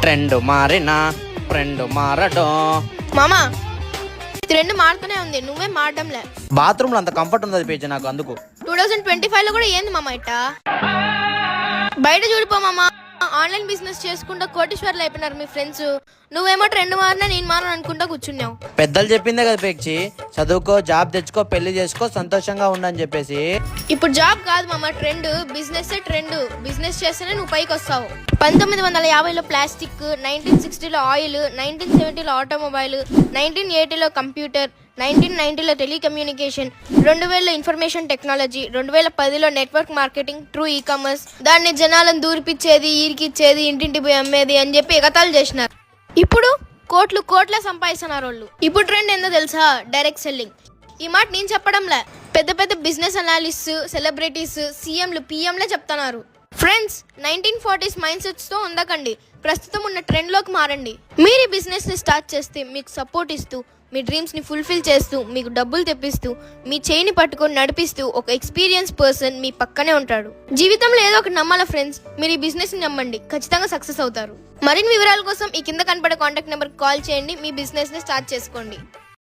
Trend మారినా friend మారడం. మామా ట్రెండ్ మారుతూనే ఉంది, నువ్వే మారడంలే. బాత్రూమ్ లో అంత కంఫర్ట్ ఉంది పేజీ నాకు, అందుకు. 2025 లో కూడా ఏంది మామా ఇట్టా? బయట చూడిపో మామా, ఆన్లైన్ బిజినెస్ చేసుకుంటా కోటీశ్వర్లు అయిపోయినారు మీ ఫ్రెండ్స్. నువ్వేమో ట్రెండ్ మారినా నేను మారని అనుకుంటా కూర్చున్నావు. పెద్దలు చెప్పిందే కదా పేక్షి, చదువుకో, జాబ్ తెచ్చుకో, పెళ్లి చేసుకో, సంతోషంగా ఉండని చెప్పేసి. ఇప్పుడు జాబ్ కాదు మామ, ట్రెండ్. Business trend. బిజినెస్ చేస్తేనే నువ్వు పైకి వస్తావు. 1950లో ప్లాస్టిక్, 1960లో ఆయిల్, 1970లో ఆటోమొబైల్, 1980లో కంప్యూటర్, 1990లో టెలికమ్యూనికేషన్, 2000లో ఇన్ఫర్మేషన్ టెక్నాలజీ, 2010లో నెట్వర్క్ మార్కెటింగ్, ట్రూ ఈకామర్స్. దాన్ని జనాలను దూరిపిచ్చేది, ఈరికిచ్చేది, ఇంటింటి పోయి అమ్మేది అని చెప్పి ఎగతాళి చేసినారు. ఇప్పుడు కోట్ల సంపాదిస్తున్నారు వాళ్ళు. ఇప్పుడు ట్రెండ్ ఏందో తెలుసా? Direct selling. ఈ మాట నేను చెప్పడంలే, పెద్ద పెద్ద బిజినెస్ అనాలిస్ట్, సెలబ్రిటీస్, సీఎంలు, పిఎంలే చెప్తున్నారు. ఫ్రెండ్స్, 1940s మైండ్ సెట్స్ తో ఉండకండి, ప్రస్తుతం ఉన్న ట్రెండ్ లోకి మారండి. మీరు బిజినెస్ ని స్టార్ట్ చేస్తే మీకు సపోర్ట్ ఇస్తూ, మీ డ్రీమ్స్ ని ఫుల్ఫిల్ చేస్తూ, మీకు డబ్బులు తెప్పిస్తూ, మీ చేయిని పట్టుకొని నడిపిస్తూ ఒక ఎక్స్పీరియన్స్ పర్సన్ మీ పక్కనే ఉంటాడు. జీవితంలో ఏదో ఒకటి నమ్మాలా ఫ్రెండ్స్. మీరు ఈ బిజినెస్ ని నమ్మండి, ఖచ్చితంగా సక్సెస్ అవుతారు. మరిన్ని వివరాల కోసం ఈ కింద కనపడే కాంటాక్ట్ నెంబర్ కాల్ చేయండి, మీ బిజినెస్ ని స్టార్ట్ చేసుకోండి.